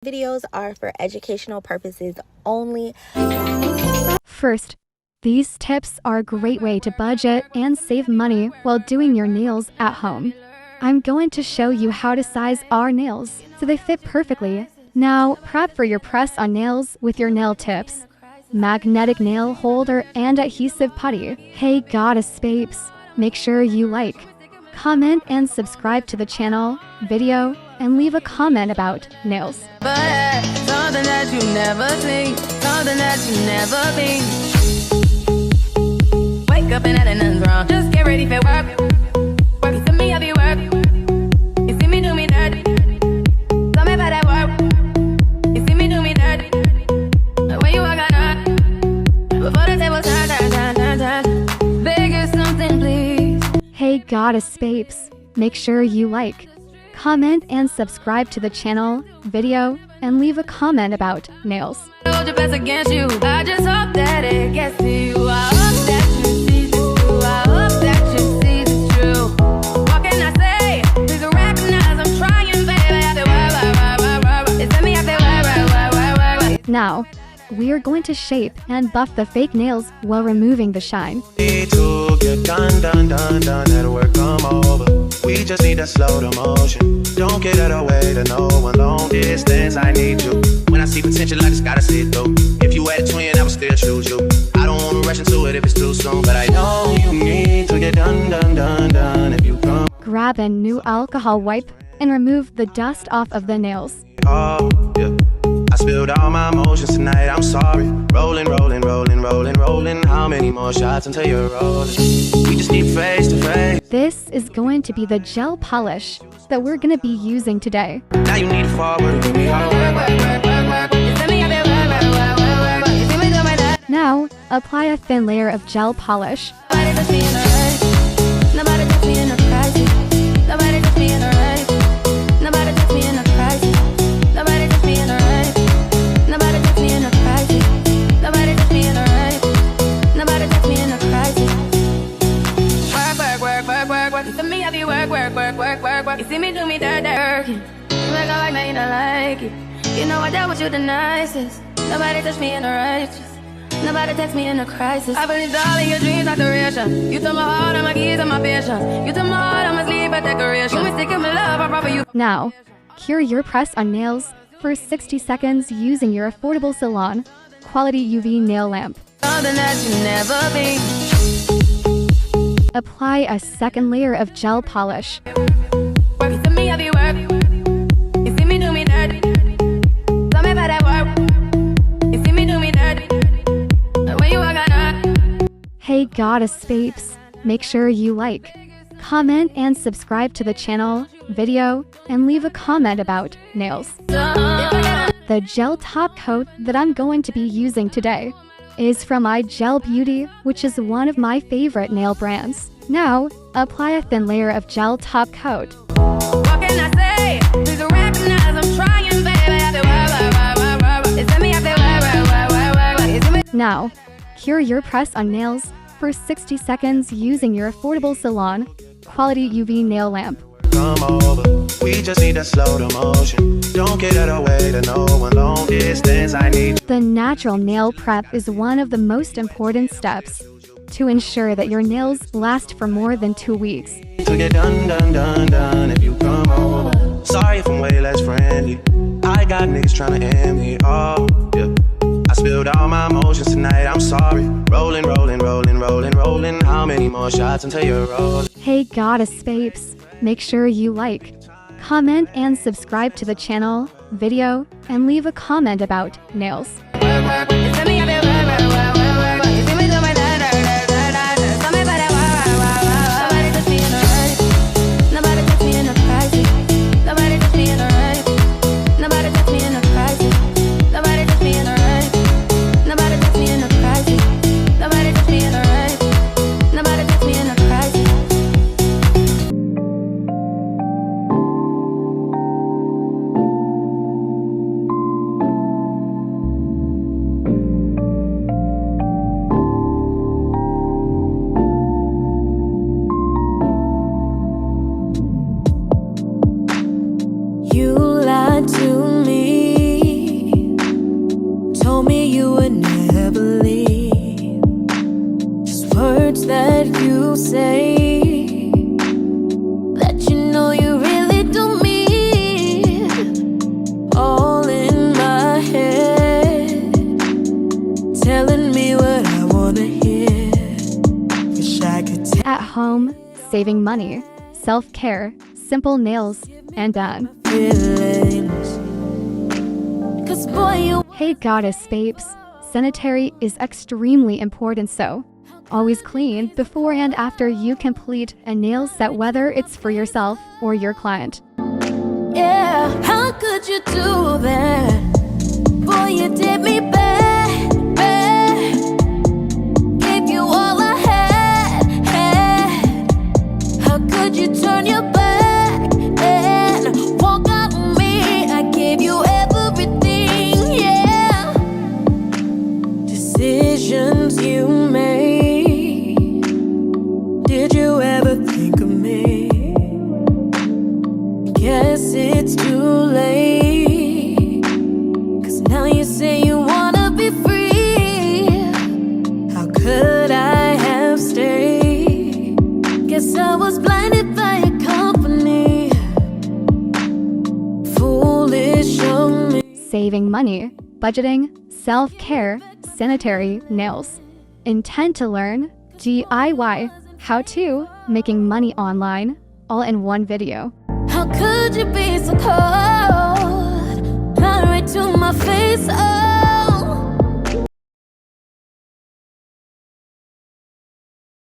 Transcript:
Videos are for educational purposes only. First, these tips are a great way to budget and save money while doing your nails at home. I'm going to show you how to size our nails so they fit perfectly. Now, prep for your press-on nails with your nail tips. Magnetic nail holder and adhesive putty. Hey goddess babes, make sure you like, comment and subscribe to the channel, video, and leave a comment about nails. But something that you never see, something that you never be. Wake up and nothing's wrong. Just get ready for work. Work it to me, I'll be work. You see me do me dirty. Tell me about that work. You see me do me dirty. When you walk out, before the table turn. Beg you something, please. Hey goddess babes, make sure you like, comment and subscribe to the channel, video, and leave a comment about nails. Hold your best against you. I just hope that it gets to you. I hope that you see the truth. I hope that you see the truth. What can I say? Please recognize I'm trying, baby. I feel right. It's me, I feel right. Now, we are going to shape and buff the fake nails while removing the shine. Need to get done, that'll work, come over. We just need to slow the motion. Don't get out of the way to no one. Long distance, I need you. When I see potential, I just gotta see it through. If you had a twin, I would still choose you. I don't wanna rush into it if it's too soon, but I know you need to get done if you come. Grab a new alcohol wipe and remove the dust off of the nails. Oh, yeah. I spilled all my emotions tonight, I'm sorry. Rolling. How many more shots until you're rolling? We just need face to face. This is going to be the gel polish that we're going to be using today. Now you need to forward. Now, apply a thin layer of gel polish. Nobody touch me in the right. Nobody touch me in the crisis. Nobody touch me in the right. Nobody touch me in the crisis. Nobody touch me in the right. Nobody touch me in the crisis. Nobody touch me in the right. Nobody touch me in the crisis. Work. You see me, I be work. You see me do me dirty. You make a like, now you don't like it. You know I dealt with you the nicest. Nobody touch me in the righteous. Nobody text me in a crisis. I believe all of your dreams are duration. You took my heart, I'm my keys, and my patience. You took my heart, I'm a sleep, a decoration. You mistaken my love, I proper you. Now, cure your press-on nails for 60 seconds using your affordable salon quality UV nail lamp. Something that you never be. Apply a second layer of gel polish. Work it to me, I be work. You see me do me dirty. Tell me about that work. You see me do me dirty. When you walk out. Hey goddess babes, make sure you like, comment and subscribe to the channel, video, and leave a comment about nails. The gel top coat that I'm going to be using today is from Gel Beauty, which is one of my favorite nail brands. Now, apply a thin layer of gel top coat. What can I say? Please recognize I'm trying, baby. I feel right. It's me, I feel right. Now, cure your press-on nails for 60 seconds using your affordable salon quality UV nail lamp. Come over. We just need to slow the motion. Don't get out of the way to no one. Long distance, I need you. The natural nail prep is one of the most important steps to ensure that your nails last for more than 2 weeks. To get done if you come over. Sorry if I'm way less friendly. I got niggas trying to end me. Oh, yeah. I spilled all my emotions tonight, I'm sorry. Rolling. How many more shots until you're rolling? Hey goddess babes, make sure you like, comment and subscribe to the channel, video, and leave a comment about nails. It's me, I feel right. You see me do my dirty. Tell me about that work. Nobody touch me in the right. Nobody touch me in the crisis. Nobody touch me in the right. Nobody touch me in the crisis. Nobody touch me in the right. Nobody touch me in the crisis. Nobody touch me in the right. Nobody touch me in the crisis. home, saving money, self-care, simple nails, and done. Cause boy, you Hey goddess babes, sanitary is extremely important, so always clean before and after you complete a nail set, whether it's for yourself or your client. yeah, how could you do that? Boy, you did me bad, bad. Gave you all I had. How could you turn your back and walk out on me? I gave you everything, yeah. Decisions you made. Did you ever think of me? Guess it's too late. Cause now you say you wanna be free. How could I have stayed? Guess I was blinded by your company. Foolish of me. Saving money, budgeting, self-care, sanitary, nails. Intend to learn, DIY, how-to, making money online, all in one video. How could you be so cold? Not right to my face, oh.